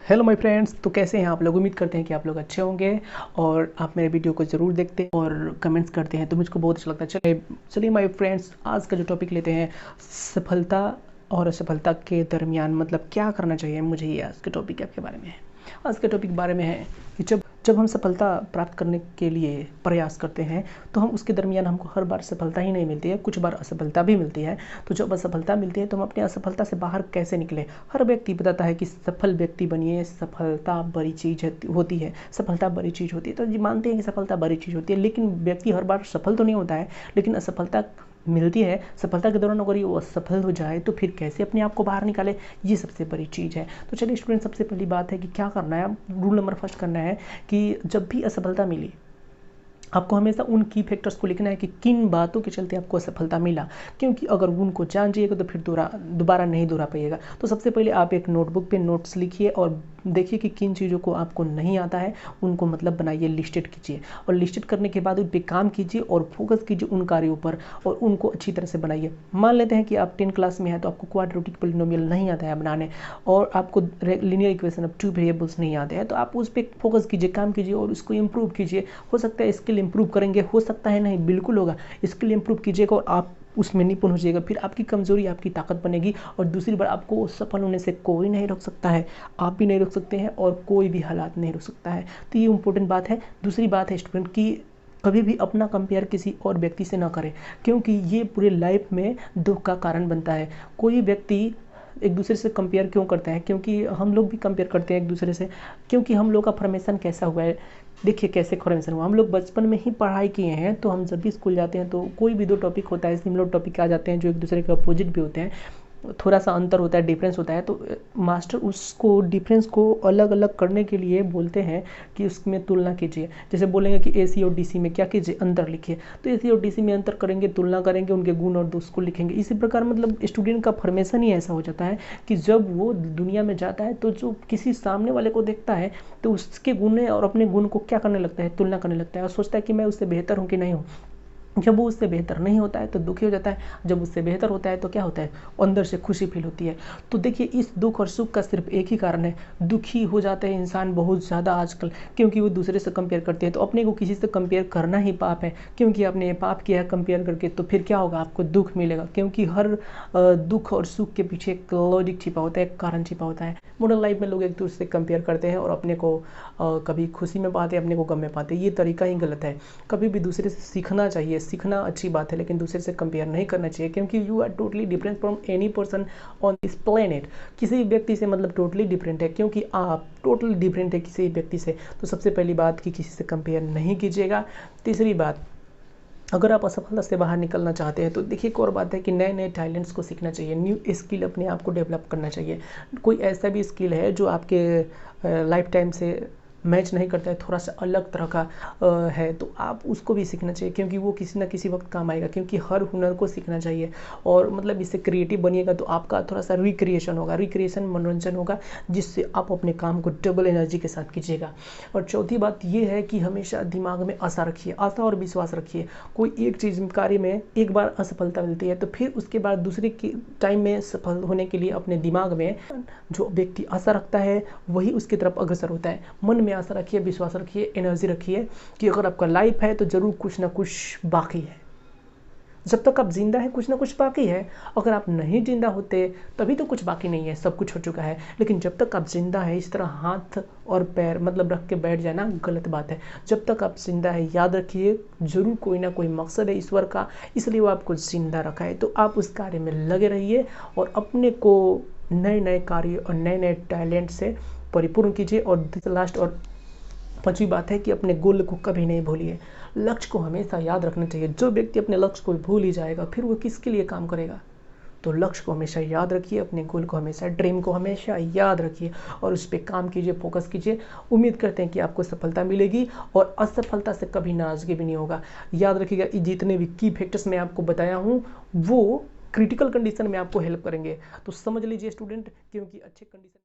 Hello my friends, तो कैसे हैं आप लोग। उम्मीद करते हैं कि आप लोग अच्छे होंगे और आप मेरे वीडियो को ज़रूर देखते हैं और कमेंट्स करते हैं, तो मुझको बहुत अच्छा लगता है। चलिए माय फ्रेंड्स, आज का जो टॉपिक लेते हैं सफलता और असफलता के दरमियान मतलब क्या करना चाहिए। मुझे ये आज के टॉपिक आपके बारे में है। आज के टॉपिक बारे में है कि जब हम सफलता प्राप्त करने के लिए प्रयास करते हैं तो हम उसके दरमियान हमको हर बार सफलता ही नहीं मिलती है, कुछ बार असफलता भी मिलती है। तो जब असफलता मिलती है तो हम अपनी असफलता से बाहर कैसे निकलें। हर व्यक्ति बताता है कि सफल व्यक्ति बनिए, सफलता बड़ी चीज़ होती है, सफलता बड़ी चीज़ होती है। तो जी मानते हैं कि सफलता बड़ी चीज़ होती है, लेकिन व्यक्ति हर बार सफल तो नहीं होता है। लेकिन असफलता मिलती है, सफलता के दौरान अगर वो असफल हो जाए तो फिर कैसे अपने आप को बाहर निकाले, ये सबसे बड़ी चीज़ है। तो चलिए स्टूडेंट, सबसे पहली बात है कि क्या करना है। रूल नंबर फर्स्ट करना है कि जब भी असफलता मिली आपको हमेशा उन की फैक्टर्स को लिखना है कि किन बातों के चलते आपको असफलता मिला, क्योंकि अगर उनको जान जाइएगा तो फिर दोबारा नहीं दोहरा पाइएगा। तो सबसे पहले आप एक नोटबुक पे नोट्स लिखिए और देखिए कि किन चीज़ों को आपको नहीं आता है, उनको मतलब बनाइए, लिस्टेड कीजिए और लिस्टेड करने के बाद उन पर काम कीजिए और फोकस कीजिए उन कार्यों पर और उनको अच्छी तरह से बनाइए। मान लेते हैं कि आप 10 क्लास में हैं तो आपको क्वाड्रेटिक पॉलिनोमियल नहीं आता है बनाने और आपको लीनियर इक्वेशन ऑफ 2 वेरिएबल्स नहीं आते हैं, तो आप उस पर फोकस कीजिए, काम कीजिए और उसको इम्प्रूव कीजिए। हो सकता है स्किल इम्प्रूव करेंगे, हो सकता है नहीं, बिल्कुल होगा। स्किल इम्प्रूव कीजिएगा और आप उसमें निपुण हो जाएगा, फिर आपकी कमजोरी आपकी ताकत बनेगी और दूसरी बार आपको सफल होने से कोई नहीं रोक सकता है, आप भी नहीं रोक सकते हैं और कोई भी हालात नहीं रोक सकता है। तो ये इंपॉर्टेंट बात है। दूसरी बात है स्टूडेंट की कभी भी अपना कंपेयर किसी और व्यक्ति से ना करें, क्योंकि ये पूरे लाइफ में दुख का कारण बनता है। कोई व्यक्ति एक दूसरे से कंपेयर क्यों करते हैं, क्योंकि हम लोग भी कंपेयर करते हैं एक दूसरे से, क्योंकि हम लोग का फॉर्मेशन कैसा हुआ है। देखिए कैसे फॉर्मेशन हुआ, हम लोग बचपन में ही पढ़ाई किए हैं, तो हम जब भी स्कूल जाते हैं तो कोई भी दो टॉपिक होता है, सिमिलर टॉपिक आ जाते हैं जो एक दूसरे के अपोजिट भी होते हैं, थोड़ा सा अंतर होता है, डिफरेंस होता है, तो मास्टर उसको डिफरेंस को अलग अलग करने के लिए बोलते हैं कि उसमें तुलना कीजिए। जैसे बोलेंगे कि एसी और डीसी में क्या कीजिए, अंतर लिखिए, तो एसी और डीसी में अंतर करेंगे, तुलना करेंगे, उनके गुण और दोष को लिखेंगे। इसी प्रकार मतलब स्टूडेंट का फॉर्मेशन ही ऐसा हो जाता है कि जब वो दुनिया में जाता है तो जो किसी सामने वाले को देखता है तो उसके गुण और अपने गुण को क्या करने लगता है, तुलना करने लगता है और सोचता है कि मैं उससे बेहतर हूँ कि नहीं हूँ। जब वो उससे बेहतर नहीं होता है तो दुखी हो जाता है, जब उससे बेहतर होता है तो क्या होता है, अंदर से खुशी फील होती है। तो देखिए इस दुख और सुख का सिर्फ एक ही कारण है, दुखी हो जाते हैं इंसान बहुत ज़्यादा आजकल, क्योंकि वो दूसरे से कंपेयर करते हैं। तो अपने को किसी से कंपेयर करना ही पाप है, क्योंकि आपने ये पाप किया है कंपेयर करके, तो फिर क्या होगा, आपको दुख मिलेगा, क्योंकि हर दुख और सुख के पीछे एक लॉजिक छिपा होता है, एक कारण छिपा होता है। मॉडर्न लाइफ में लोग एक दूसरे से कंपेयर करते हैं और अपने को कभी खुशी में पाते हैं, अपने को गम में पाते हैं। ये तरीका ही गलत है। कभी भी दूसरे से सीखना चाहिए, सीखना अच्छी बात है, लेकिन दूसरे से कंपेयर नहीं करना चाहिए, क्योंकि you are totally different from any person on this planet. किसी व्यक्ति से मतलब टोटली डिफरेंट है, क्योंकि आप टोटली डिफरेंट है किसी व्यक्ति से। तो सबसे पहली बात कि किसी से कंपेयर नहीं कीजिएगा। तीसरी बात, अगर आप असफलता से बाहर निकलना चाहते हैं तो देखिए एक और बात है कि नए नए टैलेंट्स को सीखना चाहिए, न्यू स्किल अपने आप को डेवलप करना चाहिए। कोई ऐसा भी स्किल है जो आपके लाइफ टाइम से मैच नहीं करता है, थोड़ा सा अलग तरह का है, तो आप उसको भी सीखना चाहिए, क्योंकि वो किसी ना किसी वक्त काम आएगा। क्योंकि हर हुनर को सीखना चाहिए और मतलब इससे क्रिएटिव बनिएगा तो आपका थोड़ा सा रिक्रिएशन होगा, रिक्रिएशन मनोरंजन होगा, जिससे आप अपने काम को डबल एनर्जी के साथ कीजिएगा। और चौथी बात ये है कि हमेशा दिमाग में आशा रखिए, आशा और विश्वास रखिए। कोई एक चीज़ कार्य में एक बार असफलता मिलती है तो फिर उसके बाद दूसरे की टाइम में सफल होने के लिए अपने दिमाग में जो व्यक्ति आशा रखता है वही उसकी तरफ अग्रसर होता है। मन में आशा रखिए, विश्वास रखिए, एनर्जी रखिए कि अगर आपका लाइफ है तो जरूर कुछ ना कुछ बाकी है। जब तक आप जिंदा हैं कुछ ना कुछ बाकी है। अगर आप नहीं जिंदा होते तभी तो कुछ बाकी नहीं है, सब कुछ हो चुका है। लेकिन जब तक आप जिंदा है इस तरह हाथ और पैर मतलब रख के बैठ जाना गलत बात है। जब तक आप जिंदा है याद रखिए जरूर कोई ना कोई मकसद है ईश्वर का, इसलिए वो आपको जिंदा रखा है। तो आप उस कार्य में लगे रहिए और अपने को नए नए कार्य और नए नए टैलेंट से परिपूर्ण कीजिए। और लास्ट और पांचवी बात है कि अपने गोल को कभी नहीं भूलिए, लक्ष्य को हमेशा याद रखना चाहिए। जो व्यक्ति अपने लक्ष्य को भूल ही जाएगा फिर वो किसके लिए काम करेगा। तो लक्ष्य को हमेशा याद रखिए, अपने गोल को हमेशा, ड्रीम को हमेशा याद रखिए और उस पर काम कीजिए, फोकस कीजिए। उम्मीद करते हैं कि आपको सफलता मिलेगी और असफलता से कभी नाराजगी भी नहीं होगा। याद रखिएगा जितने भी की फैक्टर्स मैं आपको बताया हूँ वो क्रिटिकल कंडीशन में आपको हेल्प करेंगे। तो समझ लीजिए स्टूडेंट, क्योंकि अच्छे कंडीशन